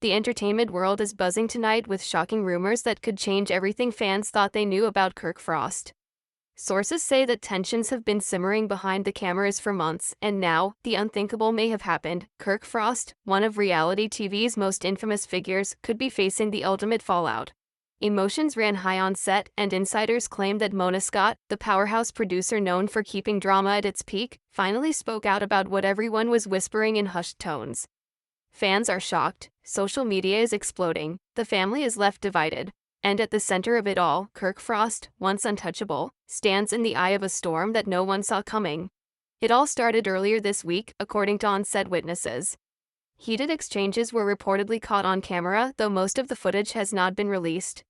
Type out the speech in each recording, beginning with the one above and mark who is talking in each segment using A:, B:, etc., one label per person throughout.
A: The entertainment world is buzzing tonight with shocking rumors that could change everything fans thought they knew about Kirk Frost. Sources say that tensions have been simmering behind the cameras for months, and now, the unthinkable may have happened. Kirk Frost, one of reality TV's most infamous figures, could be facing the ultimate fallout. Emotions ran high on set, and insiders claim that Mona Scott, the powerhouse producer known for keeping drama at its peak, finally spoke out about what everyone was whispering in hushed tones. Fans are shocked, social media is exploding, the family is left divided. And at the center of it all, Kirk Frost, once untouchable, stands in the eye of a storm that no one saw coming. It all started earlier this week, according to on-set witnesses. Heated exchanges were reportedly caught on camera, though most of the footage has not been released.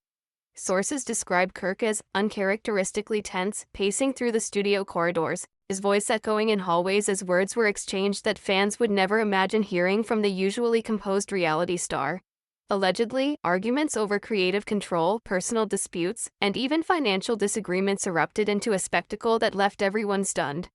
A: Sources describe Kirk as uncharacteristically tense, pacing through the studio corridors, his voice echoing in hallways as words were exchanged that fans would never imagine hearing from the usually composed reality star. Allegedly, arguments over creative control, personal disputes, and even financial disagreements erupted into a spectacle that left everyone stunned.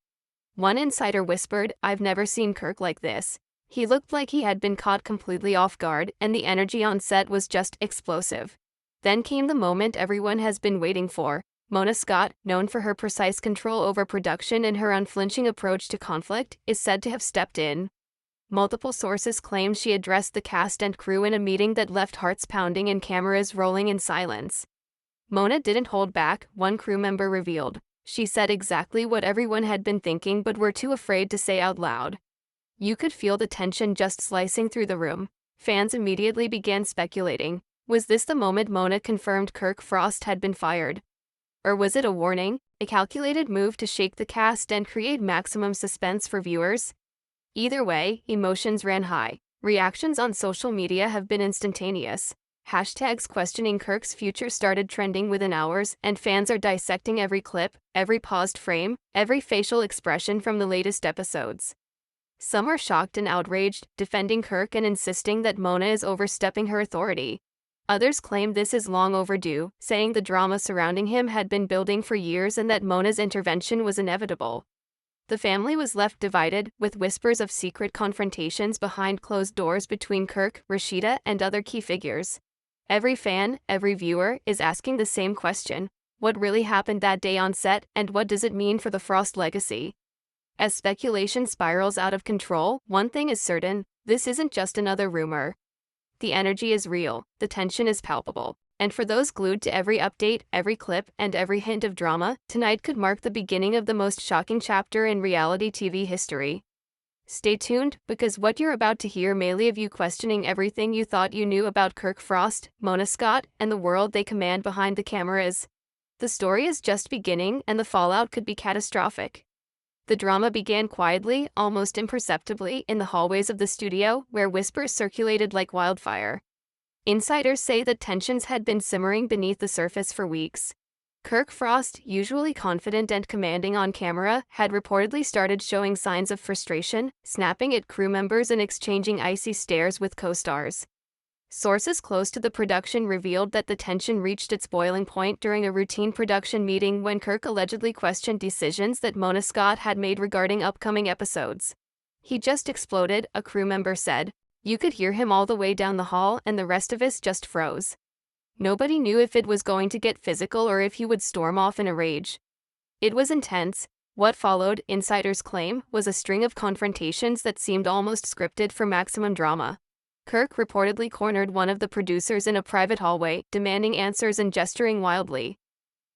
A: One insider whispered, "I've never seen Kirk like this." He looked like he had been caught completely off guard, and the energy on set was just explosive. Then came the moment everyone has been waiting for. Mona Scott, known for her precise control over production and her unflinching approach to conflict, is said to have stepped in. Multiple sources claim she addressed the cast and crew in a meeting that left hearts pounding and cameras rolling in silence. Mona didn't hold back, one crew member revealed. She said exactly what everyone had been thinking but were too afraid to say out loud. You could feel the tension just slicing through the room. Fans immediately began speculating. Was this the moment Mona confirmed Kirk Frost had been fired? Or was it a warning, a calculated move to shake the cast and create maximum suspense for viewers? Either way, emotions ran high. Reactions on social media have been instantaneous. Hashtags questioning Kirk's future started trending within hours, and fans are dissecting every clip, every paused frame, every facial expression from the latest episodes. Some are shocked and outraged, defending Kirk and insisting that Mona is overstepping her authority. Others claim this is long overdue, saying the drama surrounding him had been building for years and that Mona's intervention was inevitable. The family was left divided, with whispers of secret confrontations behind closed doors between Kirk, Rashida, and other key figures. Every fan, every viewer, is asking the same question: what really happened that day on set, and what does it mean for the Frost legacy? As speculation spirals out of control, one thing is certain: this isn't just another rumor. The energy is real, the tension is palpable, and for those glued to every update, every clip, and every hint of drama, tonight could mark the beginning of the most shocking chapter in reality TV history. Stay tuned, because what you're about to hear may leave you questioning everything you thought you knew about Kirk Frost, Mona Scott, and the world they command behind the cameras. The story is just beginning, and the fallout could be catastrophic. The drama began quietly, almost imperceptibly, in the hallways of the studio, where whispers circulated like wildfire. Insiders say that tensions had been simmering beneath the surface for weeks. Kirk Frost, usually confident and commanding on camera, had reportedly started showing signs of frustration, snapping at crew members and exchanging icy stares with co-stars. Sources close to the production revealed that the tension reached its boiling point during a routine production meeting when Kirk allegedly questioned decisions that Mona Scott had made regarding upcoming episodes. "He just exploded," a crew member said. "You could hear him all the way down the hall, and the rest of us just froze." Nobody knew if it was going to get physical or if he would storm off in a rage. It was intense. What followed, insiders claim, was a string of confrontations that seemed almost scripted for maximum drama. Kirk reportedly cornered one of the producers in a private hallway, demanding answers and gesturing wildly.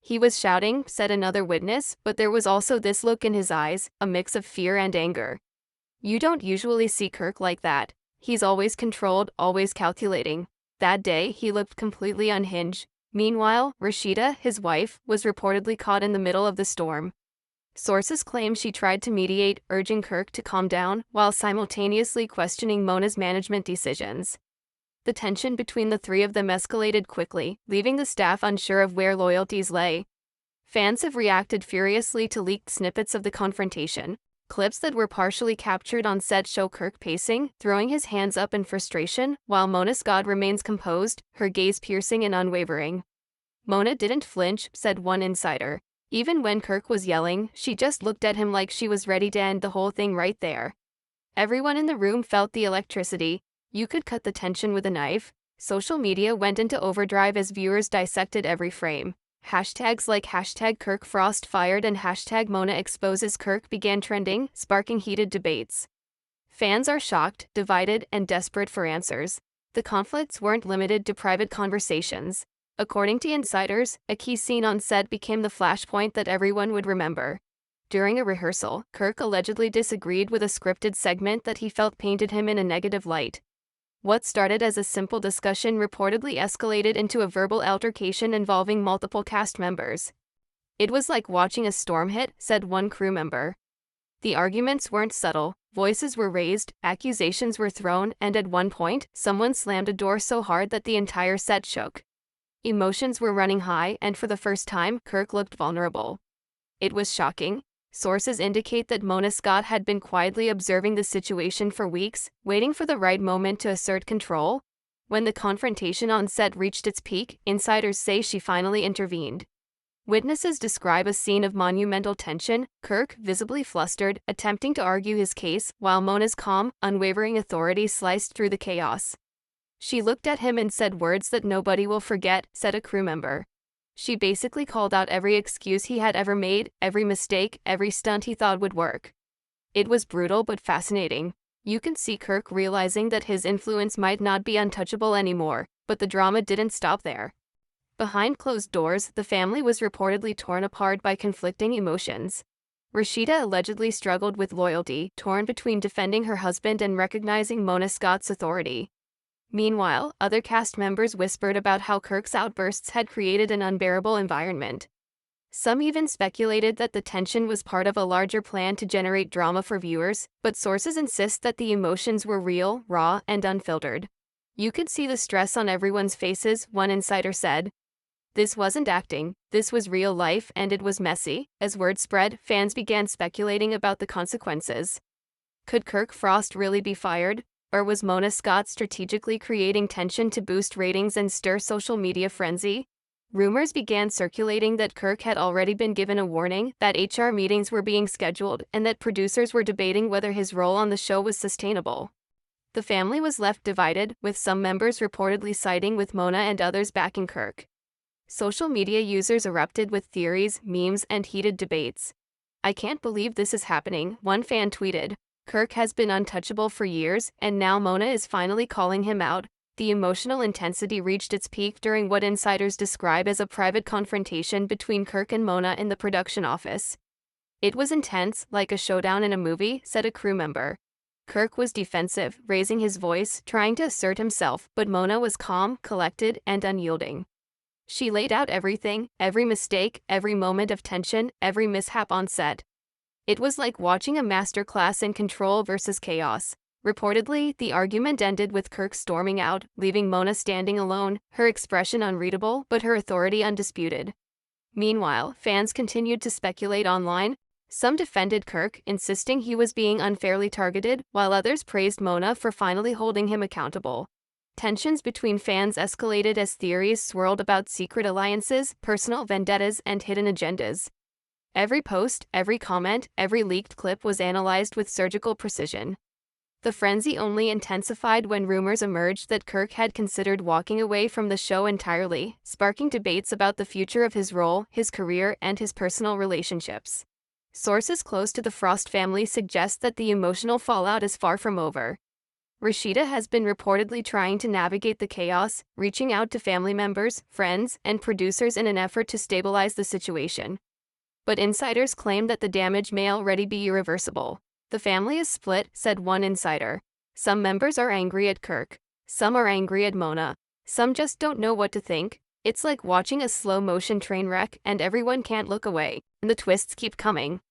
A: "He was shouting," said another witness, "but there was also this look in his eyes, a mix of fear and anger. You don't usually see Kirk like that. He's always controlled, always calculating. That day, he looked completely unhinged." Meanwhile, Rashida, his wife, was reportedly caught in the middle of the storm. Sources claim she tried to mediate, urging Kirk to calm down, while simultaneously questioning Mona's management decisions. The tension between the three of them escalated quickly, leaving the staff unsure of where loyalties lay. Fans have reacted furiously to leaked snippets of the confrontation. Clips that were partially captured on set show Kirk pacing, throwing his hands up in frustration, while Mona Scott remains composed, her gaze piercing and unwavering. "Mona didn't flinch," said one insider. "Even when Kirk was yelling, she just looked at him like she was ready to end the whole thing right there." Everyone in the room felt the electricity. You could cut the tension with a knife. Social media went into overdrive as viewers dissected every frame. Hashtags like hashtag Kirk Frost fired and hashtag Mona exposes Kirk began trending, sparking heated debates. Fans are shocked, divided, and desperate for answers. The conflicts weren't limited to private conversations. According to insiders, a key scene on set became the flashpoint that everyone would remember. During a rehearsal, Kirk allegedly disagreed with a scripted segment that he felt painted him in a negative light. What started as a simple discussion reportedly escalated into a verbal altercation involving multiple cast members. It was like watching a storm hit, said one crew member. The arguments weren't subtle, voices were raised, accusations were thrown, and at one point, someone slammed a door so hard that the entire set shook. Emotions were running high, and for the first time, Kirk looked vulnerable. It was shocking. Sources indicate that Mona Scott had been quietly observing the situation for weeks, waiting for the right moment to assert control. When the confrontation on set reached its peak, insiders say she finally intervened. Witnesses describe a scene of monumental tension, Kirk, visibly flustered, attempting to argue his case, while Mona's calm, unwavering authority sliced through the chaos. She looked at him and said words that nobody will forget, said a crew member. She basically called out every excuse he had ever made, every mistake, every stunt he thought would work. It was brutal but fascinating. You can see Kirk realizing that his influence might not be untouchable anymore, but the drama didn't stop there. Behind closed doors, the family was reportedly torn apart by conflicting emotions. Rashida allegedly struggled with loyalty, torn between defending her husband and recognizing Mona Scott's authority. Meanwhile, other cast members whispered about how Kirk's outbursts had created an unbearable environment. Some even speculated that the tension was part of a larger plan to generate drama for viewers, but sources insist that the emotions were real, raw, and unfiltered. You could see the stress on everyone's faces, one insider said. This wasn't acting, this was real life, and it was messy. As word spread, fans began speculating about the consequences. Could Kirk Frost really be fired? Or was Mona Scott strategically creating tension to boost ratings and stir social media frenzy? Rumors began circulating that Kirk had already been given a warning, that HR meetings were being scheduled, and that producers were debating whether his role on the show was sustainable. The family was left divided, with some members reportedly siding with Mona and others backing Kirk. Social media users erupted with theories, memes, and heated debates. "I can't believe this is happening," one fan tweeted. "Kirk has been untouchable for years, and now Mona is finally calling him out." The emotional intensity reached its peak during what insiders describe as a private confrontation between Kirk and Mona in the production office. "It was intense, like a showdown in a movie," said a crew member. Kirk was defensive, raising his voice, trying to assert himself, but Mona was calm, collected, and unyielding. She laid out everything, every mistake, every moment of tension, every mishap on set. It was like watching a masterclass in control versus chaos. Reportedly, the argument ended with Kirk storming out, leaving Mona standing alone, her expression unreadable but her authority undisputed. Meanwhile, fans continued to speculate online. Some defended Kirk, insisting he was being unfairly targeted, while others praised Mona for finally holding him accountable. Tensions between fans escalated as theories swirled about secret alliances, personal vendettas, and hidden agendas. Every post, every comment, every leaked clip was analyzed with surgical precision. The frenzy only intensified when rumors emerged that Kirk had considered walking away from the show entirely, sparking debates about the future of his role, his career, and his personal relationships. Sources close to the Frost family suggest that the emotional fallout is far from over. Rashida has been reportedly trying to navigate the chaos, reaching out to family members, friends, and producers in an effort to stabilize the situation. But insiders claim that the damage may already be irreversible. "The family is split," said one insider. "Some members are angry at Kirk. Some are angry at Mona. Some just don't know what to think. It's like watching a slow-motion train wreck, and everyone can't look away, and the twists keep coming."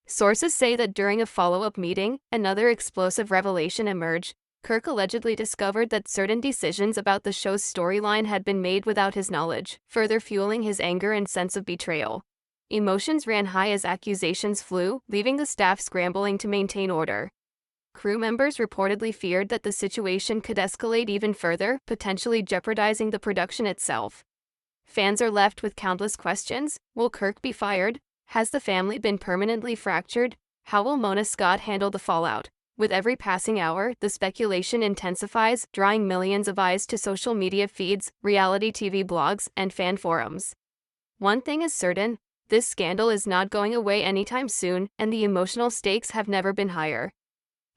A: Sources say that during a follow-up meeting, another explosive revelation emerged. Kirk allegedly discovered that certain decisions about the show's storyline had been made without his knowledge, further fueling his anger and sense of betrayal. Emotions ran high as accusations flew, leaving the staff scrambling to maintain order. Crew members reportedly feared that the situation could escalate even further, potentially jeopardizing the production itself. Fans are left with countless questions. Will Kirk be fired? Has the family been permanently fractured? How will Mona Scott handle the fallout? With every passing hour, the speculation intensifies, drawing millions of eyes to social media feeds, reality TV blogs, and fan forums. One thing is certain, this scandal is not going away anytime soon, and the emotional stakes have never been higher.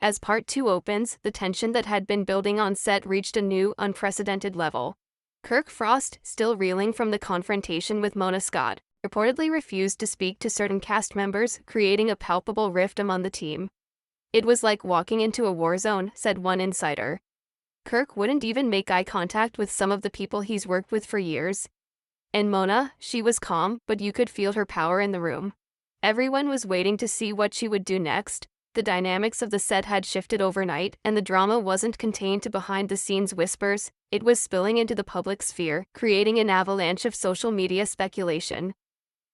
A: As Part 2 opens, the tension that had been building on set reached a new, unprecedented level. Kirk Frost, still reeling from the confrontation with Mona Scott, reportedly refused to speak to certain cast members, creating a palpable rift among the team. It was like walking into a war zone, said one insider. Kirk wouldn't even make eye contact with some of the people he's worked with for years. And Mona, she was calm, but you could feel her power in the room. Everyone was waiting to see what she would do next. The dynamics of the set had shifted overnight, and the drama wasn't contained to behind-the-scenes whispers, it was spilling into the public sphere, creating an avalanche of social media speculation.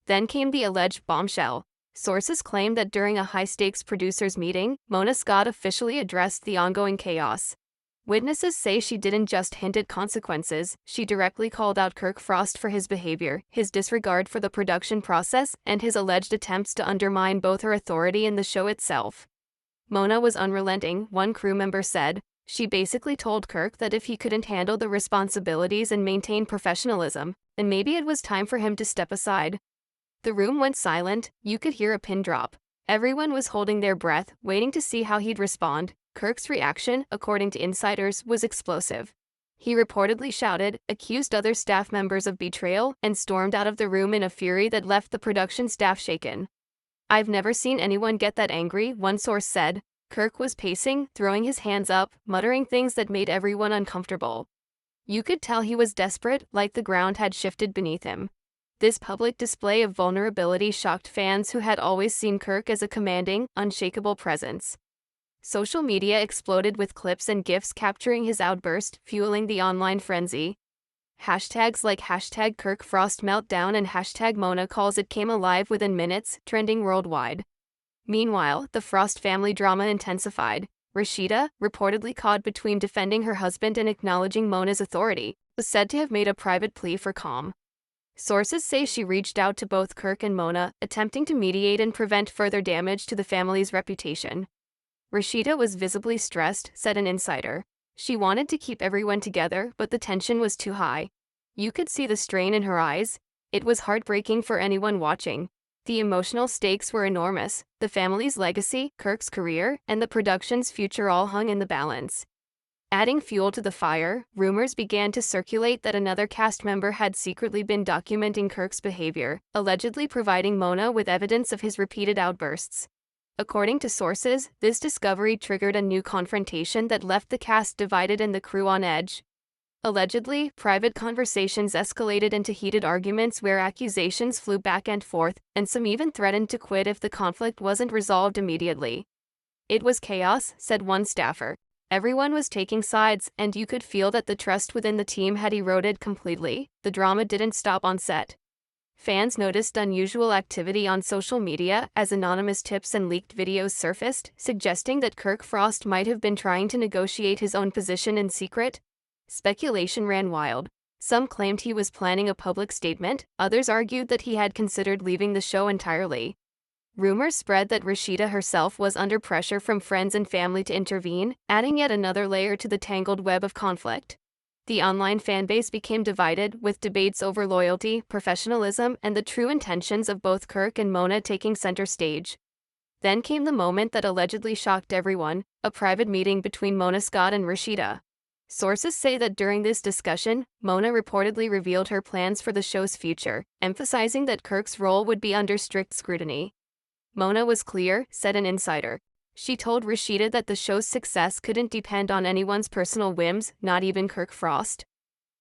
A: Then came the alleged bombshell. Sources claim that during a high-stakes producers' meeting, Mona Scott officially addressed the ongoing chaos. Witnesses say she didn't just hint at consequences, she directly called out Kirk Frost for his behavior, his disregard for the production process, and his alleged attempts to undermine both her authority and the show itself. Mona was unrelenting, one crew member said. She basically told Kirk that if he couldn't handle the responsibilities and maintain professionalism, then maybe it was time for him to step aside. The room went silent, you could hear a pin drop. Everyone was holding their breath, waiting to see how he'd respond. Kirk's reaction, according to insiders, was explosive. He reportedly shouted, accused other staff members of betrayal, and stormed out of the room in a fury that left the production staff shaken. I've never seen anyone get that angry, one source said. Kirk was pacing, throwing his hands up, muttering things that made everyone uncomfortable. You could tell he was desperate, like the ground had shifted beneath him. This public display of vulnerability shocked fans who had always seen Kirk as a commanding, unshakable presence. Social media exploded with clips and GIFs capturing his outburst, fueling the online frenzy. Hashtags like hashtag Kirk Frost meltdown and hashtag Mona calls it came alive within minutes, trending worldwide. Meanwhile, the Frost family drama intensified. Rashida, reportedly caught between defending her husband and acknowledging Mona's authority, was said to have made a private plea for calm. Sources say she reached out to both Kirk and Mona, attempting to mediate and prevent further damage to the family's reputation. Rashida was visibly stressed, said an insider. She wanted to keep everyone together, but the tension was too high. You could see the strain in her eyes. It was heartbreaking for anyone watching. The emotional stakes were enormous. The family's legacy, Kirk's career, and the production's future all hung in the balance. Adding fuel to the fire, rumors began to circulate that another cast member had secretly been documenting Kirk's behavior, allegedly providing Mona with evidence of his repeated outbursts. According to sources, this discovery triggered a new confrontation that left the cast divided and the crew on edge. Allegedly, private conversations escalated into heated arguments where accusations flew back and forth, and some even threatened to quit if the conflict wasn't resolved immediately. It was chaos, said one staffer. Everyone was taking sides, and you could feel that the trust within the team had eroded completely. The drama didn't stop on set. Fans noticed unusual activity on social media as anonymous tips and leaked videos surfaced, suggesting that Kirk Frost might have been trying to negotiate his own position in secret. Speculation ran wild. Some claimed he was planning a public statement, others argued that he had considered leaving the show entirely. Rumors spread that Rashida herself was under pressure from friends and family to intervene, adding yet another layer to the tangled web of conflict. The online fanbase became divided, with debates over loyalty, professionalism, and the true intentions of both Kirk and Mona taking center stage. Then came the moment that allegedly shocked everyone, a private meeting between Mona Scott and Rashida. Sources say that during this discussion, Mona reportedly revealed her plans for the show's future, emphasizing that Kirk's role would be under strict scrutiny. Mona was clear, said an insider. She told Rashida that the show's success couldn't depend on anyone's personal whims, not even Kirk Frost.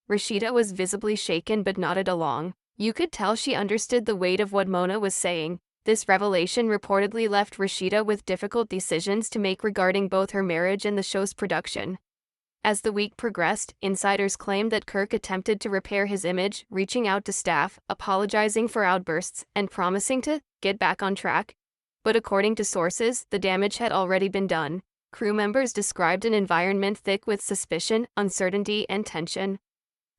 A: Rashida was visibly shaken but nodded along. You could tell she understood the weight of what Mona was saying. This revelation reportedly left Rashida with difficult decisions to make regarding both her marriage and the show's production. As the week progressed, insiders claimed that Kirk attempted to repair his image, reaching out to staff, apologizing for outbursts, and promising to get back on track. But according to sources, the damage had already been done. Crew members described an environment thick with suspicion, uncertainty, and tension.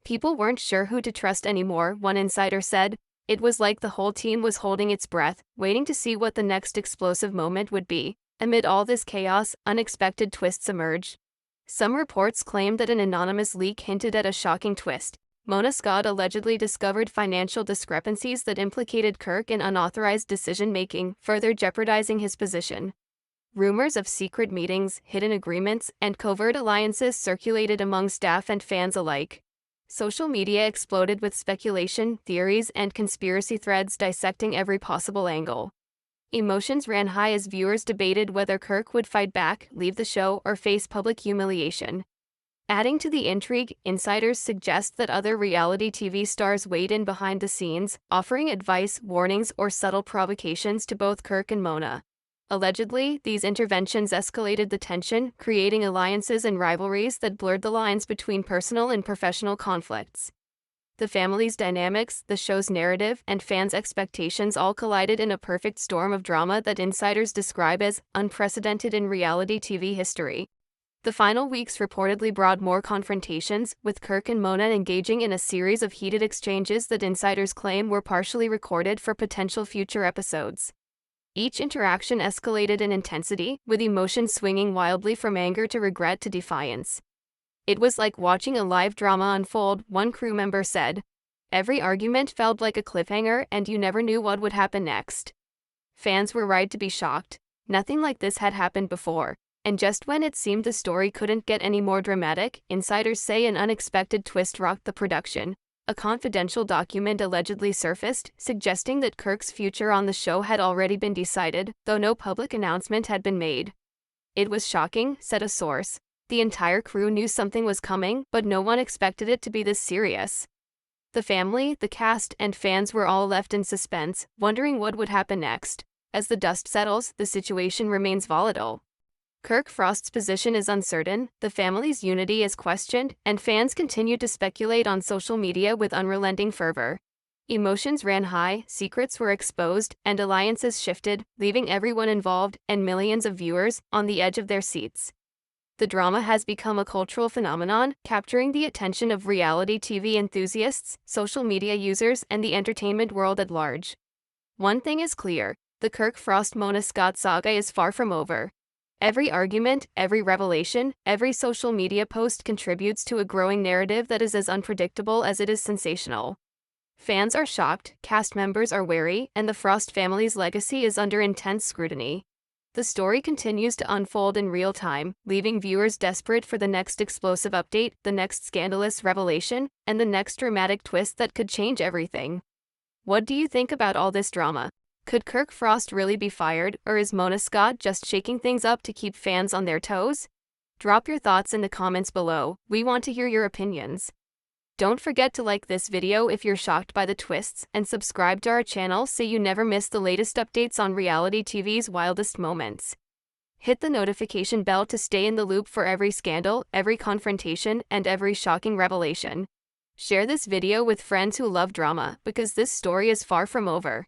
A: People weren't sure who to trust anymore, one insider said. It was like the whole team was holding its breath, waiting to see what the next explosive moment would be. Amid all this chaos, unexpected twists emerge. Some reports claim that an anonymous leak hinted at a shocking twist. Mona Scott allegedly discovered financial discrepancies that implicated Kirk in unauthorized decision-making, further jeopardizing his position. Rumors of secret meetings, hidden agreements, and covert alliances circulated among staff and fans alike. Social media exploded with speculation, theories, and conspiracy threads dissecting every possible angle. Emotions ran high as viewers debated whether Kirk would fight back, leave the show, or face public humiliation. Adding to the intrigue, insiders suggest that other reality TV stars weighed in behind the scenes, offering advice, warnings, or subtle provocations to both Kirk and Mona. Allegedly, these interventions escalated the tension, creating alliances and rivalries that blurred the lines between personal and professional conflicts. The family's dynamics, the show's narrative, and fans' expectations all collided in a perfect storm of drama that insiders describe as unprecedented in reality TV history. The final weeks reportedly brought more confrontations, with Kirk and Mona engaging in a series of heated exchanges that insiders claim were partially recorded for potential future episodes. Each interaction escalated in intensity, with emotions swinging wildly from anger to regret to defiance. It was like watching a live drama unfold, one crew member said. Every argument felt like a cliffhanger, and you never knew what would happen next. Fans were right to be shocked. Nothing like this had happened before. And just when it seemed the story couldn't get any more dramatic, insiders say an unexpected twist rocked the production. A confidential document allegedly surfaced, suggesting that Kirk's future on the show had already been decided, though no public announcement had been made. It was shocking, said a source. The entire crew knew something was coming, but no one expected it to be this serious. The family, the cast, and fans were all left in suspense, wondering what would happen next. As the dust settles, the situation remains volatile. Kirk Frost's position is uncertain, the family's unity is questioned, and fans continue to speculate on social media with unrelenting fervor. Emotions ran high, secrets were exposed, and alliances shifted, leaving everyone involved, and millions of viewers, on the edge of their seats. The drama has become a cultural phenomenon, capturing the attention of reality TV enthusiasts, social media users, and the entertainment world at large. One thing is clear, the Kirk Frost-Mona Scott saga is far from over. Every argument, every revelation, every social media post contributes to a growing narrative that is as unpredictable as it is sensational. Fans are shocked, cast members are wary, and the Frost family's legacy is under intense scrutiny. The story continues to unfold in real time, leaving viewers desperate for the next explosive update, the next scandalous revelation, and the next dramatic twist that could change everything. What do you think about all this drama? Could Kirk Frost really be fired, or is Mona Scott just shaking things up to keep fans on their toes? Drop your thoughts in the comments below. We want to hear your opinions. Don't forget to like this video if you're shocked by the twists, and subscribe to our channel so you never miss the latest updates on reality TV's wildest moments. Hit the notification bell to stay in the loop for every scandal, every confrontation, and every shocking revelation. Share this video with friends who love drama, because this story is far from over.